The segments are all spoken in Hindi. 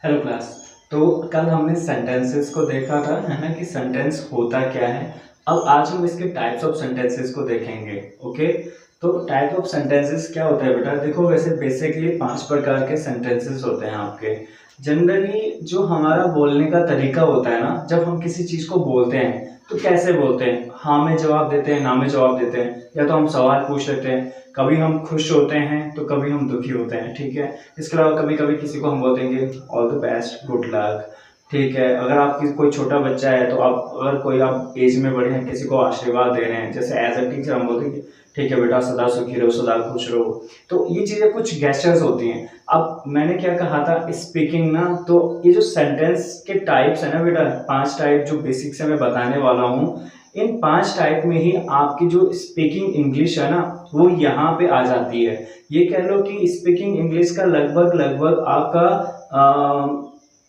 Hello class. तो कल हमने सेंटेंसेस को देखा था, है ना, कि सेंटेंस होता क्या है। अब आज हम इसके टाइप्स ऑफ सेंटेंसेस को देखेंगे। ओके, तो टाइप ऑफ सेंटेंसेस क्या होता है बेटा? देखो, वैसे बेसिकली 5 प्रकार के सेंटेंसेस होते हैं आपके। जनरली जो हमारा बोलने का तरीका होता है ना, जब हम किसी चीज़ को बोलते हैं तो कैसे बोलते हैं? हाँ में जवाब देते हैं, ना में जवाब देते हैं, या तो हम सवाल पूछ लेते हैं। कभी हम खुश होते हैं तो कभी हम दुखी होते हैं, ठीक है। इसके अलावा कभी कभी किसी को हम बोल देंगे all the best, good luck, ठीक है। अगर आपकी कोई छोटा बच्चा है तो आप, अगर कोई आप एज में बड़े हैं, किसी को आशीर्वाद दे रहे हैं, जैसे एज अ टीचर हम बोलते हैं ठीक है बेटा, सदा सुखी रहो, सदा खुश रहो। तो ये चीज़ें कुछ गेस्चर्स होती हैं। अब मैंने क्या कहा था, स्पीकिंग ना, तो ये जो सेंटेंस के टाइप्स है ना बेटा, 5 टाइप जो बेसिक से मैं बताने वाला हूँ, इन 5 टाइप में ही आपकी जो स्पीकिंग इंग्लिश है ना, वो यहाँ पे आ जाती है। ये कह लो कि स्पीकिंग इंग्लिश का लगभग लगभग आपका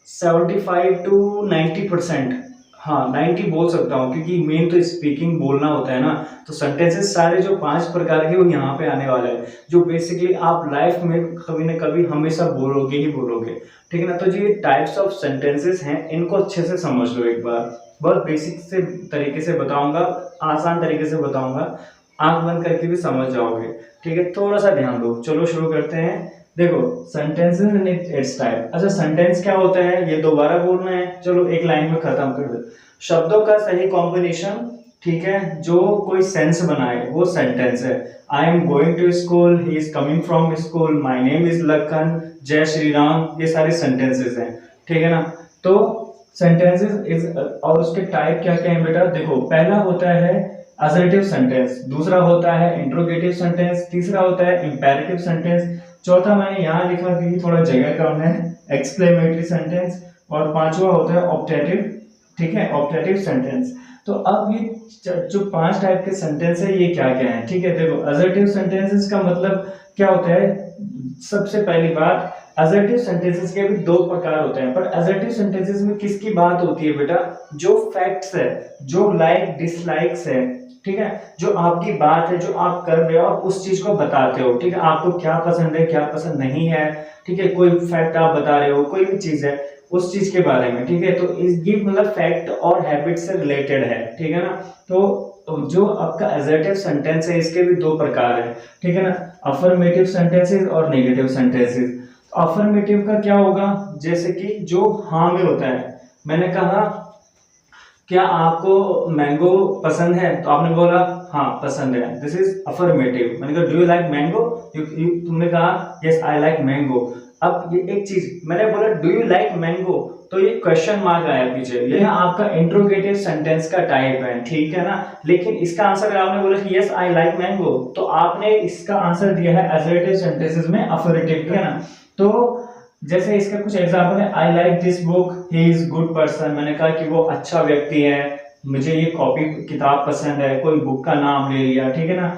75 to 90%, हाँ 90 बोल सकता हूँ, क्योंकि मेन तो स्पीकिंग बोलना होता है ना। तो सेंटेंसेस सारे जो 5 प्रकार के वो यहाँ पे आने वाले हैं, जो बेसिकली आप लाइफ में कभी ना कभी हमेशा बोलोगे ही बोलोगे, ठीक है ना। तो जो ये टाइप्स ऑफ सेंटेंसेस हैं, इनको अच्छे से समझ लो एक बार। बहुत बेसिक से तरीके से बताऊंगा, आसान तरीके से बताऊंगा, आंख बंद करके भी समझ जाओगे, ठीक है। थोड़ा सा ध्यान दो, चलो शुरू करते हैं। देखो, सेंटेंसेस एंड इट्स टाइप। अच्छा, सेंटेंस क्या होता है ये दोबारा बोलना है, चलो एक लाइन में खत्म कर दो। शब्दों का सही कॉम्बिनेशन, ठीक है, जो कोई सेंस बनाए वो सेंटेंस है। I am going to school, he is coming from school, my name is Lakhan, Jai Shri Ram, ये सारे सेंटेंसेस हैं, ठीक है ना। तो सेंटेंसेस इज, और उसके टाइप क्या क्या है बेटा? देखो, पहला होता है असर्टिव सेंटेंस, दूसरा होता है इंट्रोगेटिव सेंटेंस, तीसरा होता है इंपेरेटिव सेंटेंस, चौथा मैंने यहाँ लिखा क्योंकि थोड़ा जगह कम है, एक्सक्लेमेटरी सेंटेंस, और पांचवा होता है ऑप्टेटिव, ठीक है, ऑप्टेटिव सेंटेंस। तो अब ये जो 5 टाइप के सेंटेंस है ये क्या क्या है, ठीक है। देखो, असर्टिव सेंटेंसेस का मतलब क्या होता है? सबसे पहली बात, असर्टिव सेंटेंसेस के भी 2 प्रकार होते हैं, पर असर्टिव सेंटेंसेस में किसकी बात होती है बेटा? जो फैक्ट्स है, जो लाइक डिसलाइक्स है, ठीक है, जो आपकी बात है, जो आप कर रहे हो, आप उस चीज को बताते हो, ठीक है। आपको क्या पसंद है, क्या पसंद नहीं है, ठीक है, कोई फैक्ट आप बता रहे हो, कोई भी चीज है उस चीज के बारे में, ठीक है। तो ये मतलब फैक्ट और हैबिट से रिलेटेड है, ठीक है ना। तो जो आपका असर्टिव सेंटेंस है इसके भी 2 प्रकार है, ठीक है ना, अफर्मेटिव सेंटेंसेस और नेगेटिव सेंटेंसेस। अफर्मेटिव का क्या होगा? जैसे कि जो हाँ में होता है, मैंने कहा क्या आपको मैंगो पसंद है, तो आपने बोला हाँ पसंद है, दिस इज अफर्मेटिव। मैंने कहा डू यू लाइक मैंगो, तुमने कहा यस आई लाइक मैंगो। अब ये एक चीज मैंने बोला डू यू लाइक मैंगो, तो ये क्वेश्चन मार्क आया पीछे, ये आपका इंट्रोगेटिव सेंटेंस का टाइप है, ठीक है ना। लेकिन इसका आंसर अगर आपने बोला कि यस आई लाइक मैंगो, तो आपने इसका आंसर दिया है असर्टिव सेंटेंसेस में अफर्मेटिव, ठीक है ना। तो जैसे इसका कुछ एग्जांपल है, आई like this book, he is good person, मैंने कहा कि वो अच्छा व्यक्ति है, मुझे ये कॉपी किताब पसंद है, कोई बुक का नाम ले लिया, ठीक है ना।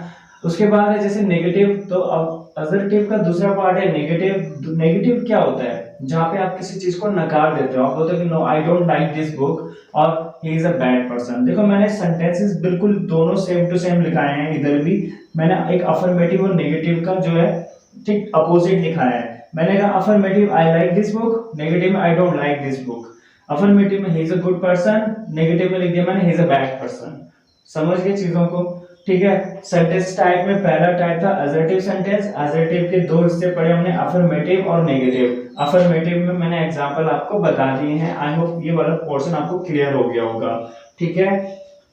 उसके बाद है जैसे नेगेटिव, तो अब असर्टिव का दूसरा पार्ट है नेगेटिव। नेगेटिव क्या होता है? जहाँ पे आप किसी चीज को नकार देते हो, आप बोलते हो कि no I don't like this book, और he is a bad person. देखो, मैंने सेंटेंसेस बिल्कुल दोनों सेम टू सेम लिखाए हैं, इधर भी मैंने एक अफर्मेटिव और नेगेटिव का जो है ठीक अपोजिट लिखाया है। मैंने कहा affirmative I like this book, negative में I don't like this book. Affirmative में he is a good person, negative में लिख दिया मैंने he is a bad person. समझ गए चीजों को, ठीक है। सेंटेंस टाइप में पहला टाइप था असर्टिव सेंटेंस। असर्टिव के 2 हिस्से पढ़े हमने, अफर्मेटिव और नेगेटिव। अफर्मेटिव में मैंने एग्जांपल आपको बता दिए हैं, आई होप ये वाला पोर्शन आपको क्लियर हो गया होगा, ठीक है।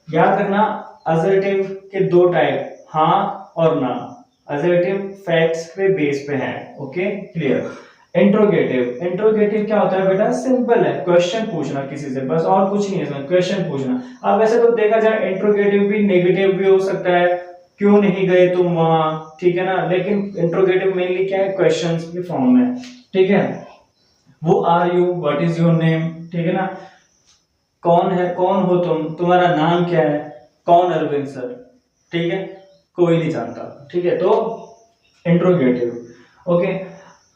याद रखना, असर्टिव के 2 टाइप, हाँ और ना। असर्टिव फैक्ट्स पे बेस पे है, ओके क्लियर। इंट्रोगेटिव, इंट्रोगेटिव क्या होता है बेटा? सिंपल है, क्वेश्चन पूछना किसी से, बस और कुछ नहीं है इसमें, क्वेश्चन पूछना। अब वैसे तो देखा जाए इंट्रोगेटिव भी नेगेटिव भी हो सकता है, क्यों नहीं गए तुम वहां, ठीक है ना। लेकिन इंट्रोगेटिव मेनली क्या है? क्वेश्चंस की फॉर्म में, ठीक है। Who are you, what is your name, ठीक है ना। कौन है, कौन हो तुम, तुम्हारा नाम क्या है, कौन अरविंद सर, ठीक है, कोई नहीं जानता, ठीक है। तो इंट्रोगेटिव, ओके।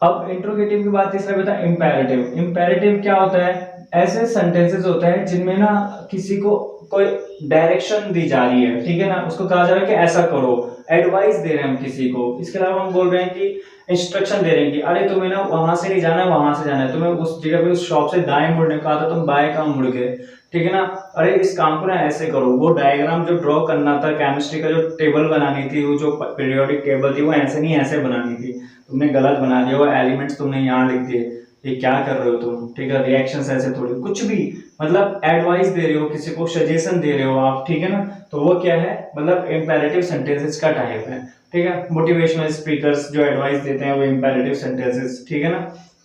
अब इंट्रोगेटिव की बात तीसरा बता, इंपेरेटिव। इंपेरेटिव क्या होता है? ऐसे सेंटेंसेस होते हैं जिनमें ना किसी को कोई डायरेक्शन दी जा रही है, ठीक है ना, उसको कहा जा रहा है कि ऐसा करो, एडवाइस दे रहे हैं हम किसी को। इसके अलावा हम बोल रहे हैं कि इंस्ट्रक्शन दे रहे हैं कि अरे तुम्हें ना वहां से नहीं जाना है, वहां से जाना है, तुम्हें उस जगह पे उस शॉप से दाएं मुड़ने का था, तुम बाएं कहाँ मुड़ गए, ठीक है ना। अरे इस काम को ना ऐसे करो, वो डायग्राम जो ड्रॉ करना था, केमिस्ट्री का जो टेबल बनानी थी, वो जो पीरियोडिक टेबल थी, वो ऐसे नहीं ऐसे बनानी थी, तुमने गलत बना दिया, वो एलिमेंट्स तुमने यहाँ लिख दिए, ये क्या कर रहे हो तुम, ठीक है। रिएक्शंस ऐसे थोड़ी, कुछ भी मतलब एडवाइस दे रहे हो किसी को, सजेशन दे रहे हो आप, ठीक है ना। तो वो क्या है, मतलब इंपेरेटिव सेंटेंसेस का टाइप है, ठीक है। मोटिवेशनल स्पीकर्स जो एडवाइस देते हैं वो इंपेरेटिव सेंटेंसेस, ठीक है ना।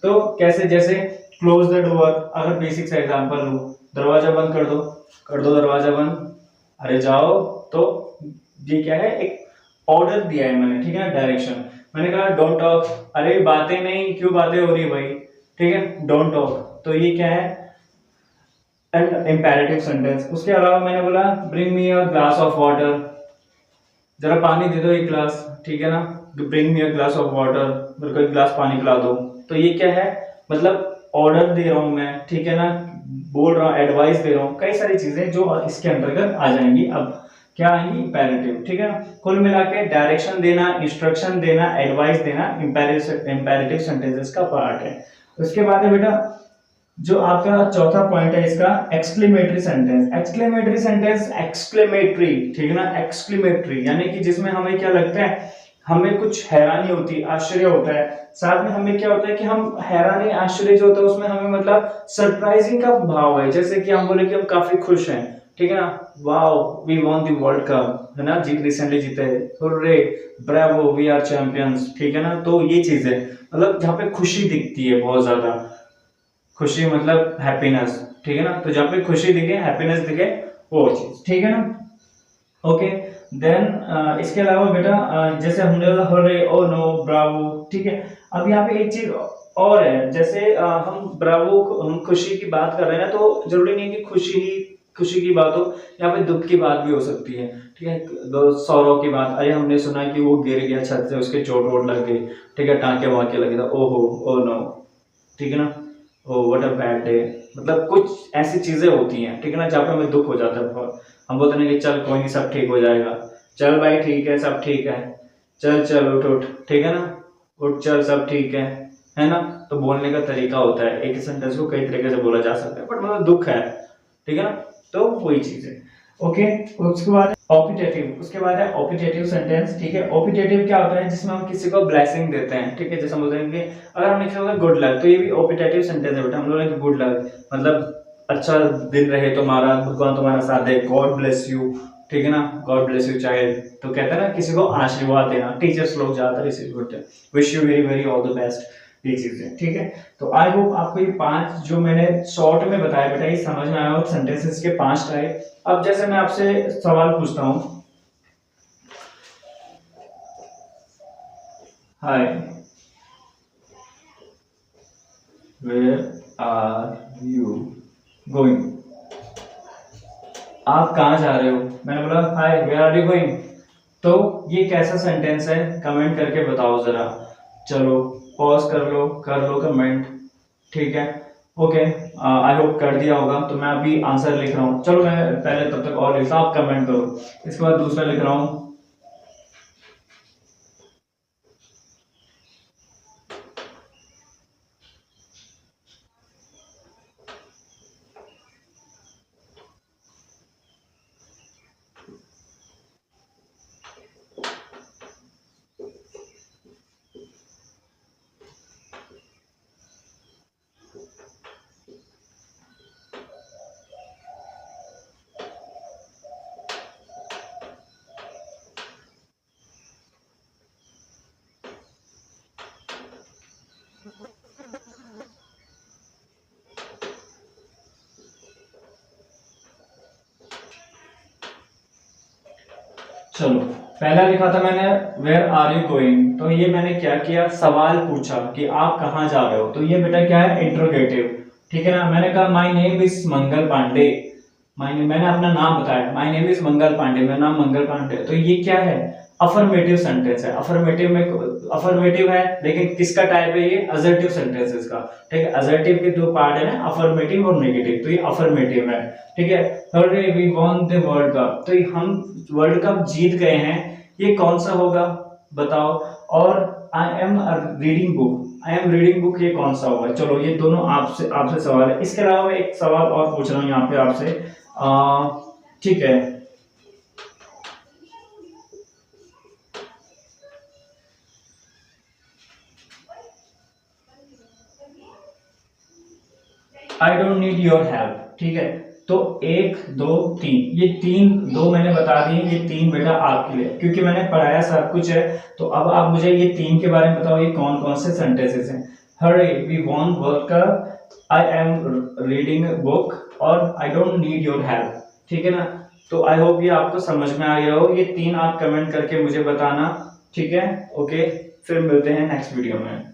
तो कैसे, जैसे क्लोज द डोर, अगर बेसिक सा एग्जांपल लूं, दरवाजा बंद कर दो दरवाजा बंद, अरे जाओ। तो ये क्या है, एक ऑर्डर दिया है मैंने, ठीक है ना, डायरेक्शन। मैंने कहा डोंट टॉक, अरे बातें नहीं, क्यों बातें हो रही है भाई, ठीक है, डोंट टॉक। तो ये क्या है, एंड इंपेरेटिव सेंटेंस। उसके अलावा मैंने बोला bring me a glass of water, जरा पानी दे दो एक गिलास, ठीक है ना, bring me a glass of water, मेरे को एक गिलास पानी पिला दो। तो ये क्या है, मतलब ऑर्डर दे रहा हूं मैं, ठीक है ना, बोल रहा हूँ, एडवाइस दे रहा हूँ, कई सारी चीजें जो इसके अंतर्गत आ जाएंगी। अब क्या आएंगी, इंपेरेटिव, ठीक है ना। कुल मिला के डायरेक्शन देना, इंस्ट्रक्शन देना, एडवाइस देना इंपेरेटिव सेंटेंसेस का पार्ट है। उसके बाद है बेटा जो आपका चौथा पॉइंट है इसका, exclamatory sentence. Exclamatory sentence, exclamatory, ठीक है ना, एक्सक्लेमेटरी यानी कि जिसमें हमें क्या लगता है, हमें कुछ हैरानी होती है, आश्चर्य होता है, साथ में हमें क्या होता है कि हम हैरानी आश्चर्य जो होता है उसमें हमें मतलब सरप्राइजिंग का भाव है, जैसे कि हम बोले कि हम काफी खुश हैं, ठीक है ना, wow we won the world cup, है ना, जीत रिसेंटली जीते, hurray, bravo we are champions, ठीक है ना। तो ये चीज है, मतलब जहाँ पे खुशी दिखती है बहुत ज्यादा, खुशी मतलब हैप्पीनेस, ठीक है ना। तो जहाँ पे खुशी दिखे, हैप्पीनेस दिखे, वो चीज, ठीक है ना। ओके, देन इसके अलावा बेटा जैसे हमने बोला हरे, ओ नो, ब्रावो, ठीक है। अब यहाँ पे एक चीज और है, जैसे हम ब्रावो, हम खुशी की बात कर रहे हैं ना, तो जरूरी नहीं कि खुशी की बात हो, यहाँ पे दुख की बात भी हो सकती है, ठीक है। सौरव की बात, अरे हमने सुना कि वो गिर गया छत से, उसके चोट वोट लग गई, ठीक है, टाँके वाके लगे था, ओहो, ओ नो, ठीक है ना, oh what a bad day, मतलब कुछ ऐसी चीजें होती हैं, ठीक है ना, जहाँ पे हमें दुख हो जाता है बहुत। हम बोलते हैं कि चल कोई नहीं, सब ठीक हो जाएगा, चल भाई ठीक है, सब ठीक है, चल चल उठ उठ, ठीक है ना, उठ चल सब ठीक है ना। तो बोलने का तरीका होता है, एक सेंटेंस को कई तरीके से बोला जा सकता है, बट मतलब दुख है, ठीक है ना। तो वही चीज है। ओके, उसके बाद ऑपिटेटिव, उसके बाद है ऑपिटेटिव सेंटेंस, ठीक है। ऑपिटेटिव क्या होता है, जिसमें हम किसी को ब्लेसिंग देते हैं, ठीक है, जैसे हम बोलते हैं कि अगर हम लिखे होगा गुड लक, तो ये भी ऑपिटेटिव सेंटेंस है बेटा। हम लोग ने गुड लक मतलब अच्छा दिन रहे तुम्हारा, भगवान तुम्हारा साथ दे, गॉड ब्लेस यू, ठीक है ना, गॉड ब्लेस यू चाइल्ड। तो कहते हैं ना किसी को आशीर्वाद देना, टीचर्स लोग ज्यादातर इसी को बोलते हैं, wish you very very all the best, ये चीजें, ठीक है। तो आई होप आपको ये 5 जो मैंने शॉर्ट में बताया बेटा, ये समझ में आया हो, सेंटेंसेस के 5 टाइप। अब जैसे मैं आपसे सवाल पूछता हूं, हाय, वेयर आर यू गोइंग, आप कहाँ जा रहे हो। मैंने बोला हाय वेयर आर यू गोइंग, तो ये कैसा सेंटेंस है, कमेंट करके बताओ जरा। चलो पॉज कर लो कमेंट, ठीक है। ओके, आई होप कर दिया होगा। तो मैं अभी आंसर लिख रहा हूँ, चलो मैं पहले तब तक और लिखता हूँ, आप कमेंट करो। इसके बाद दूसरा लिख रहा हूँ, चलो पहला लिखा था मैंने वेयर आर यू गोइंग, तो ये मैंने क्या किया, सवाल पूछा कि आप कहाँ जा रहे हो। तो ये बेटा क्या है, इंट्रोगेटिव, ठीक है ना। मैंने कहा my name is Mangal Pandey, मैंने अपना नाम बताया, my name is Mangal Pandey, मेरा नाम मंगल पांडे। तो ये क्या है, अफर्मेटिव सेंटेंस है। अफर्मेटिव में अफर्मेटिव है, लेकिन किसका टाइप है, ये असर्टिव सेंटेंसेस का, ठीक है। असर्टिव के दो पार्ट है ना, अफर्मेटिव और नेगेटिव, तो ये अफर्मेटिव है, ठीक है। अरे we won the world cup, तो हम वर्ल्ड कप जीत गए हैं, ये कौन सा होगा बताओ। और आई am reading book, I am reading book ये कौन सा होगा? चलो ये दोनों आपसे आपसे सवाल है। इसके अलावा मैं एक सवाल और पूछ रहा हूँ यहाँ पे आपसे, ठीक है। आई डोंट नीड योर हेल्प, ठीक है। तो एक दो तीन, ये तीन दो मैंने बता दिए, ये तीन बेटा आपके लिए, क्योंकि मैंने पढ़ाया सब कुछ है। तो अब आप मुझे ये तीन के बारे में बताओ, ये कौन कौन से सेंटेंसेस हैं? Hurry we want work, I am reading book और I don't need your help, ठीक है ना। तो आई होप ये आपको समझ में आ गया हो। ये तीन आप कमेंट करके मुझे बताना, ठीक है। ओके, फिर मिलते हैं नेक्स्ट वीडियो में।